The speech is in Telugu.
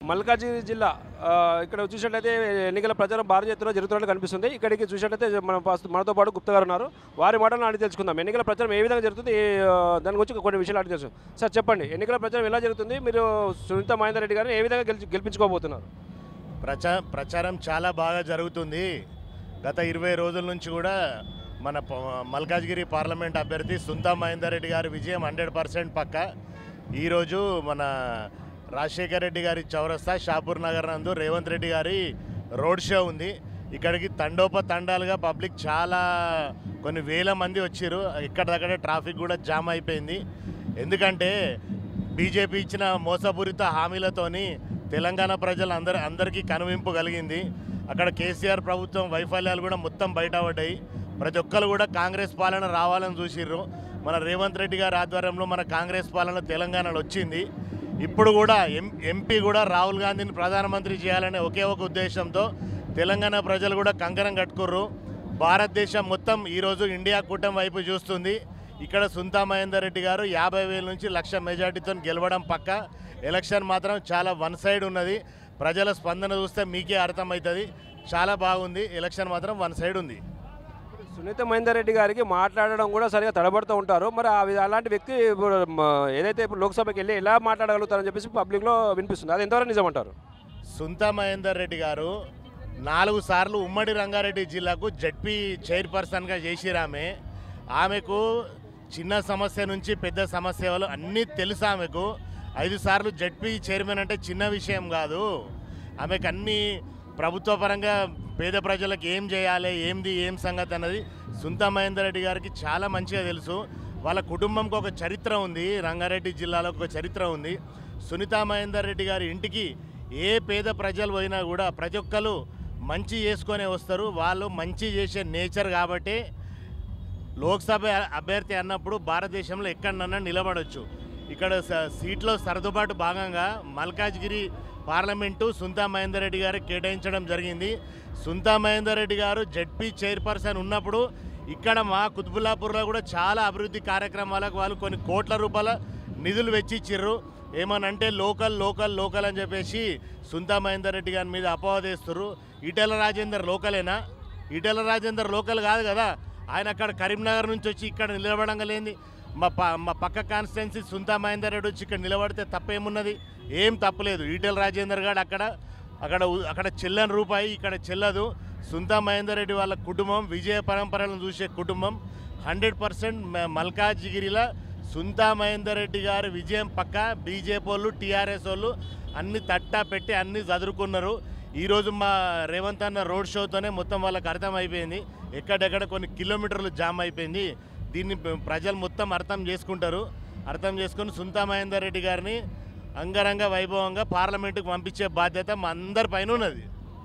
మల్కాజిగిరి జిల్లా ఇక్కడ చూసినట్లయితే ఎన్నికల ప్రచారం భారీ ఎత్తున జరుగుతున్నట్టు కనిపిస్తుంది. ఇక్కడికి చూసినట్లయితే మనతో పాటు గుప్తా గారు ఉన్నారు. వారి మాటలను అడిగి తెలుసుకుందాం. ఎన్నికల ప్రచారం ఏ విధంగా జరుగుతుంది, దాని గురించి కొన్ని విషయాలు అడిగి తెలుసు. సార్ చెప్పండి, ఎన్నికల ప్రచారం ఎలా జరుగుతుంది? మీరు సునీత మహేందర్ రెడ్డి గారిని ఏ విధంగా గెలిపించుకోబోతున్నారు? ప్రచారం చాలా బాగా జరుగుతుంది. గత 20 రోజుల నుంచి కూడా మన మల్కాజ్గిరి పార్లమెంట్ అభ్యర్థి సునీత మహేందర్ రెడ్డి గారి విజయం 100% పక్క. ఈరోజు మన రాజశేఖర్ రెడ్డి గారి చౌరస్తా షాపూర్ నగర్ నందు రేవంత్ రెడ్డి గారి రోడ్ షో ఉంది. ఇక్కడికి తండోపతండాలుగా పబ్లిక్ చాలా కొన్ని వేల మంది వచ్చారు. ఎక్కడిదక్కడే ట్రాఫిక్ కూడా జామ్ అయిపోయింది. ఎందుకంటే బీజేపీ ఇచ్చిన మోసపూరిత హామీలతోని తెలంగాణ అందరికీ కనువింపు కలిగింది. అక్కడ కేసీఆర్ ప్రభుత్వం వైఫల్యాలు కూడా మొత్తం బయటపడ్డాయి. ప్రతి ఒక్కరు కూడా కాంగ్రెస్ పాలన రావాలని చూసిర్రు. మన రేవంత్ రెడ్డి గారి ఆధ్వర్యంలో మన కాంగ్రెస్ పాలన తెలంగాణలో వచ్చింది. ఇప్పుడు కూడా ఎంపీ కూడా రాహుల్ గాంధీని ప్రధానమంత్రి చేయాలనే ఒకే ఒక ఉద్దేశంతో తెలంగాణ ప్రజలు కూడా కంకణం కట్టుకుర్రు. భారతదేశం మొత్తం ఈరోజు ఇండియా కూటమి వైపు చూస్తుంది. ఇక్కడ సునీత మహేందర్ రెడ్డి గారు 50,000 నుంచి 1,00,000 మెజార్టీతో గెలవడం పక్క. ఎలక్షన్ మాత్రం చాలా వన్ సైడ్ ఉన్నది. ప్రజల స్పందన చూస్తే మీకే అర్థమవుతుంది. చాలా బాగుంది. ఎలక్షన్ మాత్రం వన్ సైడ్ ఉంది. సునీత మహేందర్ రెడ్డి గారికి మాట్లాడడం కూడా సరిగా తడబడుతూ ఉంటారు. మరి అలాంటి వ్యక్తి ఏదైతే ఇప్పుడు లోక్సభకి వెళ్ళి ఎలా మాట్లాడగలుగుతారని చెప్పేసి పబ్లిక్లో వినిపిస్తుంది. అది ఎంతవరకు నిజమంటారు? సునీత మహేందర్ రెడ్డి గారు 4 సార్లు ఉమ్మడి రంగారెడ్డి జిల్లాకు జడ్పీ చైర్పర్సన్గా చేసిరామె. ఆమెకు చిన్న సమస్య నుంచి పెద్ద సమస్య అన్నీ తెలుసు. ఆమెకు 5 సార్లు జడ్పీ చైర్మన్ అంటే చిన్న విషయం కాదు. ఆమెకు అన్నీ ప్రభుత్వ పరంగా పేద ప్రజలకు ఏం చేయాలి, ఏం సంగతి అన్నది సునీత మహేందర్ రెడ్డి గారికి చాలా మంచిగా తెలుసు. వాళ్ళ కుటుంబంకి ఒక చరిత్ర ఉంది. రంగారెడ్డి జిల్లాలో ఒక చరిత్ర ఉంది. సునీత మహేందర్ రెడ్డి గారి ఇంటికి ఏ పేద ప్రజలు పోయినా కూడా ప్రతి ఒక్కరు మంచి చేసుకొనే వస్తారు. వాళ్ళు మంచి చేసే నేచర్ కాబట్టి లోక్సభ అభ్యర్థి అన్నప్పుడు భారతదేశంలో ఎక్కడన్నా నిలబడవచ్చు. ఇక్కడ సీట్లో సర్దుబాటు భాగంగా మల్కాజ్గిరి పార్లమెంటు సునీత మహేందర్ రెడ్డి గారికి కేటాయించడం జరిగింది. సునీత మహేందర్ రెడ్డి గారు జడ్పీ చైర్పర్సన్ ఉన్నప్పుడు ఇక్కడ మా కుత్బుల్లాపూర్లో కూడా చాలా అభివృద్ధి కార్యక్రమాలకు వాళ్ళు కొన్ని కోట్ల రూపాయల నిధులు వెచ్చిచ్చిర్రు. ఏమనంటే లోకల్ అని చెప్పేసి సునీత మహేందర్ రెడ్డి గారి మీద అపవాదేస్తున్నారు. ఈటెల రాజేందర్ లోకలేనా? ఈటెల రాజేందర్ లోకల్ కాదు కదా. ఆయన అక్కడ కరీంనగర్ నుంచి వచ్చి ఇక్కడ నిలబడంగలేంది. మా పక్క కాన్స్టిట్యున్సీ సునీత మహేందర్ రెడ్డి వచ్చి ఇక్కడ నిలబడితే తప్పేమున్నది? ఏం తప్పలేదు. ఈటెల రాజేందర్ గారు అక్కడ చెల్లని రూపాయి ఇక్కడ చెల్లదు. సునీత మహేందర్ రెడ్డి వాళ్ళ కుటుంబం విజయ పరంపరలను చూసే కుటుంబం. 100% మల్కాజ్గిరిలో సునీత మహేందర్ రెడ్డి గారు విజయం పక్క. బీజేపీ వాళ్ళు టీఆర్ఎస్ వాళ్ళు అన్ని తట్టా పెట్టి అన్ని చదువుకున్నారు. ఈరోజు మా రేవంత్ అన్న రోడ్ షోతోనే మొత్తం వాళ్ళకి అర్థమైపోయింది. ఎక్కడెక్కడ కొన్ని కిలోమీటర్లు జామ్ అయిపోయింది. దీన్ని ప్రజలు మొత్తం అర్థం చేసుకుంటారు. అర్థం చేసుకుని సునీత మహేందర్ రెడ్డి గారిని అంగరంగ వైభవంగా పార్లమెంటుకు పంపించే బాధ్యత మా అందరి పైన ఉన్నది.